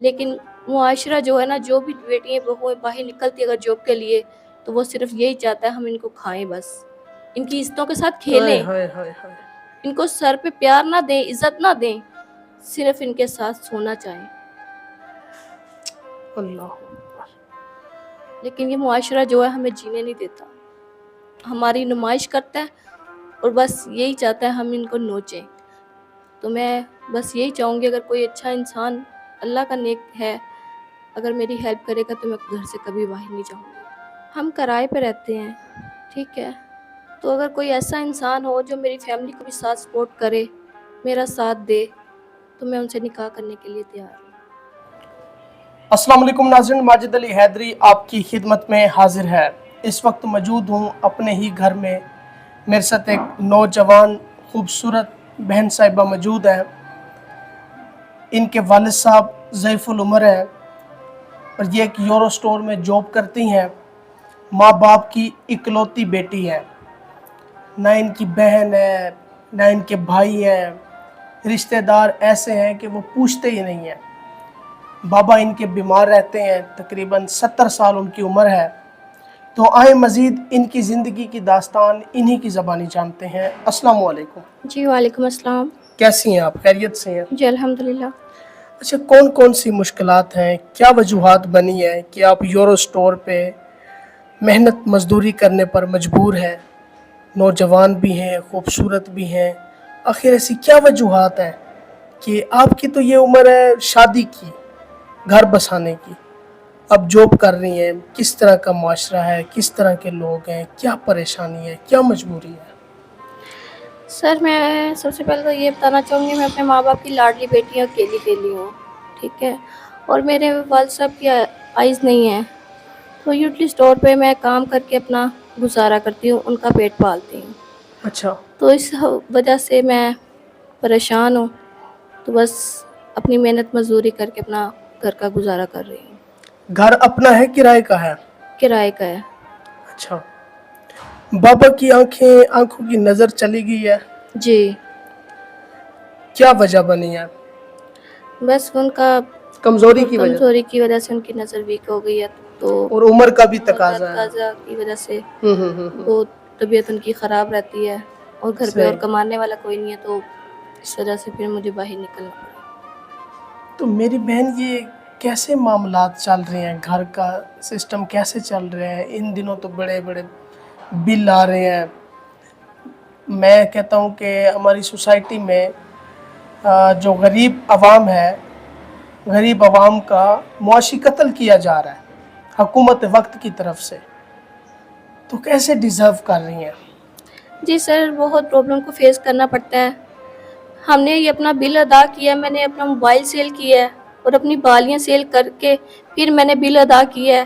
لیکن معاشرہ جو ہے نا، جو بھی بیٹیاں بہویں باہر نکلتی اگر جاب کے لیے، تو وہ صرف یہی چاہتا ہے ہم ان کو کھائیں، بس ان کی عزتوں کے ساتھ ہائے کھیلیں، ہائے ہائے ہائے، ان کو سر پہ پیار نہ دیں، عزت نہ دیں، صرف ان کے ساتھ سونا چاہیں. اللہ. لیکن یہ معاشرہ جو ہے ہمیں جینے نہیں دیتا، ہماری نمائش کرتا ہے اور بس یہی چاہتا ہے ہم ان کو نوچیں. تو میں بس یہی چاہوں گی اگر کوئی اچھا انسان اللہ کا نیک ہے اگر میری ہیلپ کرے گا تو میں گھر سے کبھی باہر نہیں جاؤں گی. ہم کرائے پہ رہتے ہیں، ٹھیک ہے، تو اگر کوئی ایسا انسان ہو جو میری فیملی کو بھی ساتھ سپورٹ کرے، میرا ساتھ دے، تو میں ان سے نکاح کرنے کے لیے تیار ہوں. السلام علیکم ناظرین، ماجد علی حیدری آپ کی خدمت میں حاضر ہے. اس وقت موجود ہوں اپنے ہی گھر میں. میرے ساتھ ایک نوجوان خوبصورت بہن صاحبہ موجود ہیں. ان کے والد صاحب ضعیف العمر ہیں اور یہ ایک یورو سٹور میں جاب کرتی ہیں. ماں باپ کی اکلوتی بیٹی ہے، نہ ان کی بہن ہے نہ ان کے بھائی ہیں. رشتہ دار ایسے ہیں کہ وہ پوچھتے ہی نہیں ہیں. بابا ان کے بیمار رہتے ہیں، تقریباً 70 سال ان کی عمر ہے. تو آئیں مزید ان کی زندگی کی داستان انہی کی زبانی جانتے ہیں. السلام علیکم. جی وعلیکم السلام. کیسی ہیں آپ؟ خیریت سے ہیں؟ جی الحمدللہ. اچھا، کون کون سی مشکلات ہیں، کیا وجوہات بنی ہیں کہ آپ یورو سٹور پہ محنت مزدوری کرنے پر مجبور ہیں؟ نوجوان بھی ہیں، خوبصورت بھی ہیں، آخر ایسی کیا وجوہات ہیں کہ آپ کی تو یہ عمر ہے شادی کی، گھر بسانے کی، اب جاب کر رہی ہیں؟ کس طرح کا معاشرہ ہے، کس طرح کے لوگ ہیں، کیا پریشانی ہے، کیا مجبوری ہے؟ سر میں سب سے پہلے تو یہ بتانا چاہوں گی میں اپنے ماں باپ کی لاڈلی بیٹی ہوں، اکیلی ہوں، ٹھیک ہے، اور میرے والد صاحب کی آئز نہیں ہے، تو یوٹلی اسٹور پہ میں کام کر کے اپنا گزارا کرتی ہوں، ان کا پیٹ پالتی ہوں. اچھا. تو اس وجہ سے میں پریشان ہوں، تو بس اپنی محنت مزدوری کر کے اپنا گھر کا گزارا کر رہی ہوں. گھر اپنا ہے کرائے کا ہے؟ کرائے کا ہے. اچھا. بابا کی آنکھوں کی نظر چلی گئی ہے؟ جی. کیا وجہ بنی ہے؟ بس ان کا کمزوری کی وجہ سے ان کی نظر ویک ہو گئی ہے، تو اور عمر کا بھی عمر کا تقاضا ہے. تقاضا کی وجہ سے وہ طبیعت ان کی خراب رہتی ہے، اور گھر پہ اور صحیح. کمانے والا کوئی نہیں ہے، تو اس وجہ سے پھر مجھے باہر نکلنا پڑا. تو میری بہن یہ کیسے معاملات چل رہے ہیں، گھر کا سسٹم کیسے چل رہے ہیں؟ ان دنوں تو بڑے بڑے بل آ رہے ہیں. میں کہتا ہوں کہ ہماری سوسائٹی میں جو غریب عوام ہے، غریب عوام کا معاشی قتل کیا جا رہا ہے حکومت وقت کی طرف سے. تو کیسے ڈیزرو کر رہی ہیں؟ جی سر، بہت پرابلم کو فیس کرنا پڑتا ہے. ہم نے یہ اپنا بل ادا کیا، میں نے اپنا موبائل سیل کیا ہے اور اپنی بالیاں سیل کر کے پھر میں نے بل ادا کیا ہے،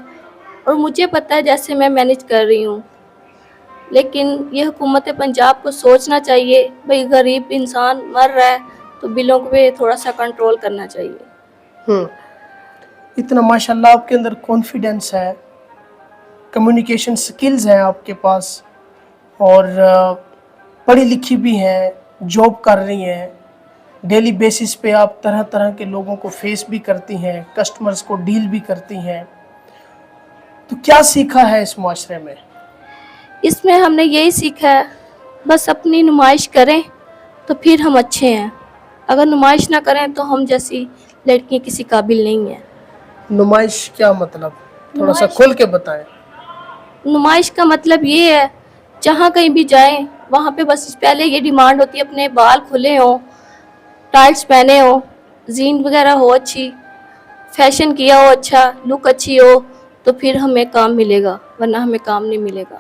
اور مجھے پتہ ہے جیسے میں مینیج کر رہی ہوں. لیکن یہ حکومت پنجاب کو سوچنا چاہیے، بھئی غریب انسان مر رہا ہے تو بلوں پہ تھوڑا سا کنٹرول کرنا چاہیے. اتنا ماشاءاللہ آپ کے اندر کانفیڈنس ہے، کمیونیکیشن سکلز ہیں آپ کے پاس، اور پڑھی لکھی بھی ہیں، جاب کر رہی ہیں، ڈیلی بیسس پہ آپ طرح طرح کے لوگوں کو فیس بھی کرتی ہیں، کسٹمرز کو ڈیل بھی کرتی ہیں. تو کیا سیکھا ہے اس معاشرے میں؟ اس میں ہم نے یہی سیکھا ہے، بس اپنی نمائش کریں تو پھر ہم اچھے ہیں، اگر نمائش نہ کریں تو ہم جیسی لڑکیاں کسی قابل نہیں ہیں. نمائش کیا مطلب؟ تھوڑا سا کھل کے بتائیں. نمائش کا مطلب یہ ہے جہاں کہیں بھی جائیں وہاں پہ بس پہلے یہ ڈیمانڈ ہوتی ہے اپنے بال کھلے ہوں، ٹائٹس پہنے ہوں، زین وغیرہ ہو اچھی، فیشن کیا ہو اچھا، لک اچھی ہو، تو پھر ہمیں کام ملے گا، ورنہ ہمیں کام نہیں ملے گا.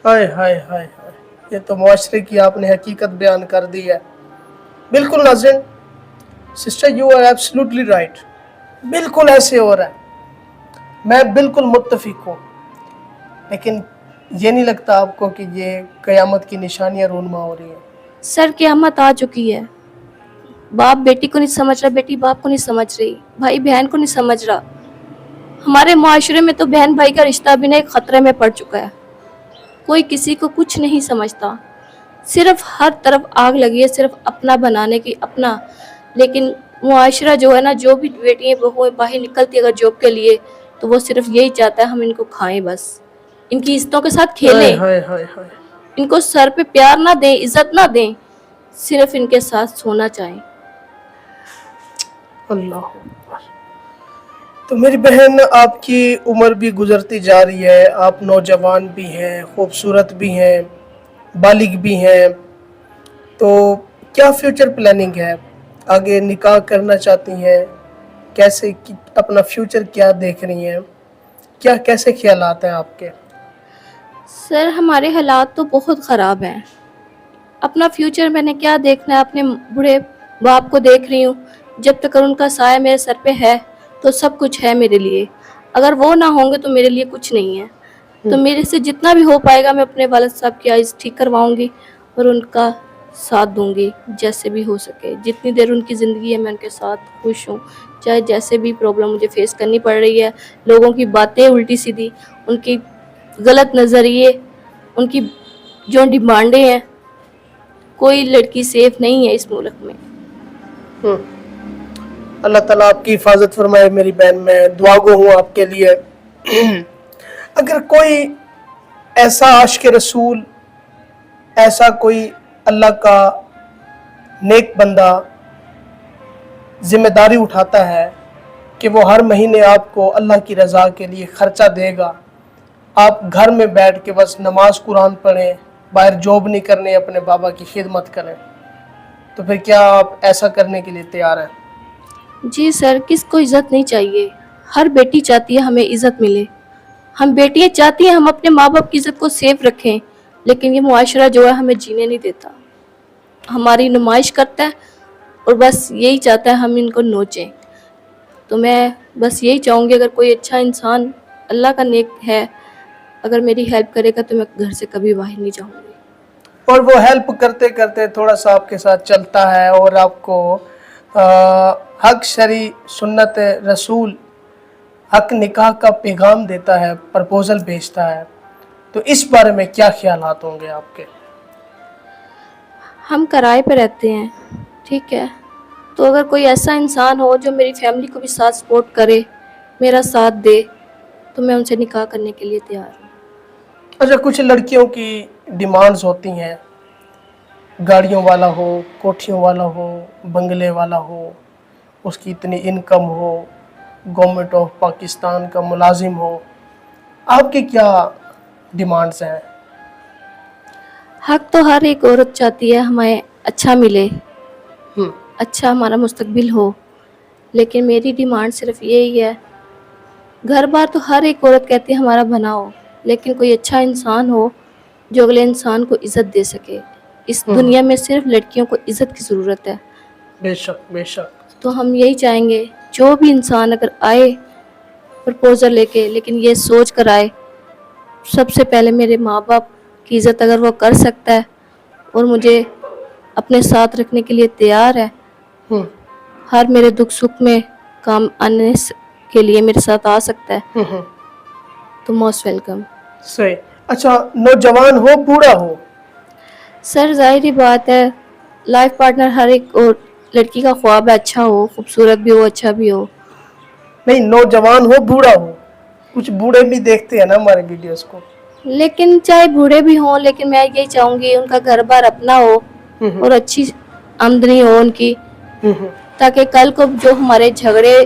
ہائے ہائے ہائے ہائے، یہ تو معاشرے کی آپ نے حقیقت بیان کر دی ہے. بالکل ناظرین، sister you are absolutely right, بالکل ایسے ہو رہا ہے، میں بالکل متفق ہوں. لیکن یہ نہیں لگتا آپ کو کہ یہ قیامت کی نشانیاں رونما ہو رہی ہیں؟ سر قیامت آ چکی ہے، باپ بیٹی کو نہیں سمجھ رہا، بیٹی باپ کو نہیں سمجھ رہی، بھائی بہن کو نہیں سمجھ رہا. ہمارے معاشرے میں تو بہن بھائی کا رشتہ بھی ایک خطرے میں پڑ چکا ہے، کوئی کسی کو کچھ نہیں سمجھتا، صرف ہر طرف آگ لگی ہے صرف اپنا بنانے کی، اپنا. لیکن मुआशरा जो है ना, जो भी बेटियां बहुएं बाहर निकलती है अगर जॉब के लिए, तो वो सिर्फ यही चाहता है हम इनको खाएं, बस इनकी इज्जतों के साथ हाय खेलें, हाय हाय हाय। इनको सर पे प्यार ना दें, इज्जत ना दें, सिर्फ इनके साथ सोना चाहें। अल्लाह अकबर। तो मेरी बहन, आपकी उम्र भी गुजरती जा रही है, आप नौजवान भी हैं, खूबसूरत भी हैं, बालिग भी हैं, तो क्या फ्यूचर प्लानिंग है? आगे निकाह करना चाहती हैं? कैसे अपना फ्यूचर क्या देख रही हैं? क्या कैसे ख्यालात हैं आपके? सर हमारे हालात तो बहुत ख़राब हैं। अपना फ्यूचर मैंने क्या देखना है, अपने बूढ़े बाप को देख रही हूँ। जब तक उनका साया मेरे सर पे है तो सब कुछ है मेरे लिए, अगर वो ना होंगे तो मेरे लिए कुछ नहीं है। तो मेरे से जितना भी हो पाएगा मैं अपने वालिद साहब की आइज़ ठीक करवाऊंगी और उनका साथ दूंगी जैसे भी हो सके। जितनी देर उनकी ज़िंदगी है मैं उनके साथ खुश हूँ, चाहे जैसे भी प्रॉब्लम मुझे फेस करनी पड़ रही है, लोगों की बातें उल्टी सीधी, उनकी गलत नज़रिए, उनकी जो डिमांडें हैं, कोई लड़की सेफ नहीं है इस मुल्क में। अल्लाह ताला आपकी हिफाजत फरमाए मेरी बहन, मैं दुआगो हूँ आपके लिए। अगर कोई ऐसा आशिक रसूल, ऐसा कोई अल्लाह का नेक बंदा जिम्मेदारी उठाता है कि वो हर महीने आपको अल्लाह की रज़ा के लिए ख़र्चा देगा, आप घर में बैठ के बस नमाज कुरान पढ़ें, बाहर जॉब नहीं करने, अपने बाबा की खिदमत करें, तो फिर क्या आप ऐसा करने के लिए तैयार हैं? जी सर, किसको इज़्ज़त नहीं चाहिए? हर बेटी चाहती है हमें इज़्ज़त मिले, हम बेटियां चाहती हैं हम अपने माँ बाप की इज़्ज़त को सेफ रखें, लेकिन ये मुआशरा जो है हमें जीने नहीं देता, हमारी नुमाइश करता है और बस यही चाहता है हम इनको नोचें। तो मैं बस यही चाहूँगी अगर कोई अच्छा इंसान अल्लाह का नेक है, अगर मेरी हेल्प करेगा तो मैं घर से कभी बाहर नहीं जाऊँगी। और वो हेल्प करते करते थोड़ा सा आपके साथ चलता है और आपको हक शरी सुन्नत रसूल हक निकाह का पैगाम देता है, प्रपोजल भेजता है, तो इस बारे में क्या ख्यालात होंगे आपके? हम किराए पे रहते हैं, ठीक है, तो अगर कोई ऐसा इंसान हो जो मेरी फैमिली को भी साथ सपोर्ट करे, मेरा साथ दे, तो मैं उनसे निकाह करने के लिए तैयार हूँ। अच्छा, कुछ लड़कियों की डिमांड्स होती हैं, गाड़ियों वाला हो, कोठियों वाला हो, बंगले वाला हो, उसकी इतनी इनकम हो, गवर्नमेंट ऑफ पाकिस्तान का मुलाजिम हो, आपकी क्या डिमांड्स हैं? हक तो हर एक औरत चाहती है हमें अच्छा मिले, हम्म, अच्छा हमारा मुस्तकबिल हो, लेकिन मेरी डिमांड सिर्फ यही है, घर बार तो हर एक औरत कहती है हमारा बना हो, लेकिन कोई अच्छा इंसान हो जो अगले इंसान को इज़्ज़त दे सके। इस दुनिया में सिर्फ लड़कियों को इज़्ज़त की ज़रूरत है, बेशक बेशक। तो हम यही चाहेंगे जो भी इंसान अगर आए प्रपोज़ल लेके, लेकिन ये सोच कर आए सबसे पहले मेरे माँ बाप की इज़्ज़त अगर वो कर सकता है और मुझे अपने साथ रखने के लिए तैयार है, हम्म, हर मेरे दुख सुख में काम आने के लिए मेरे साथ आ सकता है, हम्म, तो मोस्ट वेलकम। सही। अच्छा, नौजवान हो, बूढ़ा हो? सर जाहिर बात है, लाइफ पार्टनर हर एक और लड़की का ख्वाब है, अच्छा हो, खूबसूरत भी हो, अच्छा भी हो। नहीं, नौजवान हो, बूढ़ा हो, कुछ बूढ़े भी देखते हैं ना हमारे वीडियोस को। लेकिन चाहे बूढ़े भी हों, लेकिन मैं यही चाहूँगी उनका घर बार अपना हो और अच्छी आमदनी हो उनकी, ताकि कल को जो हमारे झगड़े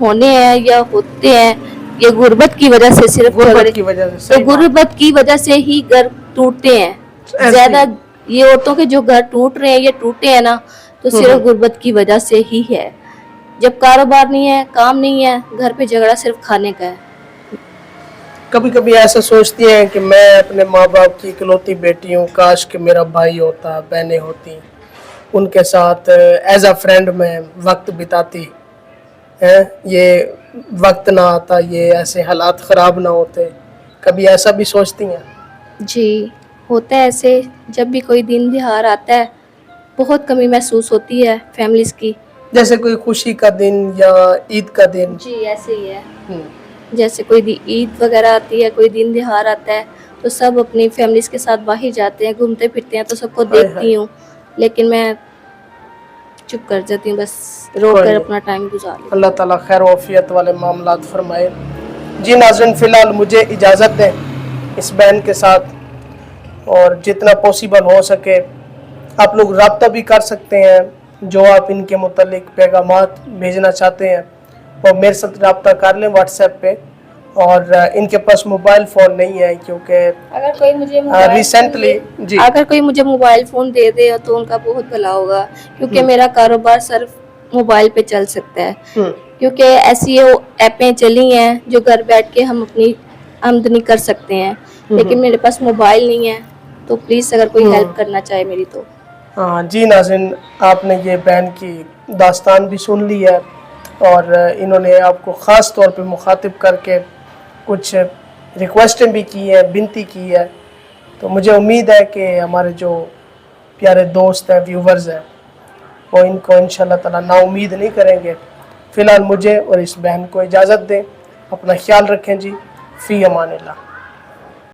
होने हैं या होते हैं, ये गुर्बत की वजह से सिर्फ गुर्बत झगड़े, की वजह से, तो सही बात। गुर्बत की वजह से ही घर टूटते हैं ऐसे ज्यादा। ही। ये औरतों के जो घर टूट रहे हैं, ये टूटे हैं ना, तो सिर्फ गुर्बत की वजह से ही है। जब कारोबार नहीं है, काम नहीं है, घर पे झगड़ा सिर्फ खाने का है। कभी कभी ऐसा सोचती हैं कि मैं अपने माँ बाप की इकलौती बेटी हूँ, काश कि मेरा भाई होता, बहनें होती, उनके साथ एज अ फ्रेंड में वक्त बिताती है, ये वक्त ना आता, ये ऐसे हालात ख़राब ना होते, कभी ऐसा भी सोचती हैं? जी, होता है ऐसे, जब भी कोई दिन त्योहार आता है बहुत कमी महसूस होती है फैमिलीज की। जैसे कोई खुशी का दिन या ईद का दिन? जी ऐसे ही है, जैसे कोई ईद वगैरह आती है, कोई दिन त्योहार आता है, तो सब अपनी फैमिलीज के साथ बाहर जाते हैं, घूमते फिरते हैं, तो सबको हाय देखती हूँ, लेकिन मैं चुप कर जाती हूँ, बस रो कोई कर नहीं। अपना टाइम गुजार लेती अल्लाह ताला खैर वफ़ियत वाले मामलात फरमाए। जी नाज़रीन, फ़िलहाल मुझे इजाज़त दें इस बहन के साथ, और जितना पॉसिबल हो सके आप लोग रब्ता भी कर सकते हैं। जो आप इनके मुतल्लिक पैगामात भेजना चाहते हैं वो मेरे साथ रब्ता कर लें व्हाट्सएप पे। और इनके पास मोबाइल फ़ोन नहीं है क्योंकि अगर कोई मुझे मोबाइल रिसेंटली जी अगर कोई मुझे मोबाइल फ़ोन दे दे तो उनका बहुत भला होगा, क्योंकि मेरा कारोबार सिर्फ मोबाइल पे चल सकता है। क्योंकि ऐसी ऐपें चली हैं जो घर बैठ के हम अपनी आमदनी कर सकते हैं, लेकिन मेरे पास मोबाइल नहीं है। तो प्लीज़ अगर कोई हेल्प करना चाहे मेरी तो। हाँ जी नाज़रीन, आपने ये बहन की दास्तान भी सुन ली है, और इन्होंने आपको ख़ास तौर पे मुखातिब करके कुछ रिक्वेस्टें भी की हैं, विनती की है। तो मुझे उम्मीद है कि हमारे जो प्यारे दोस्त हैं, व्यूवर्स हैं, वो इनको इंशाल्लाह ताला नाउम्मीद नहीं करेंगे। फ़िलहाल मुझे और इस बहन को इजाज़त दें। अपना ख्याल रखें जी। फ़ी अमानिल्लाह।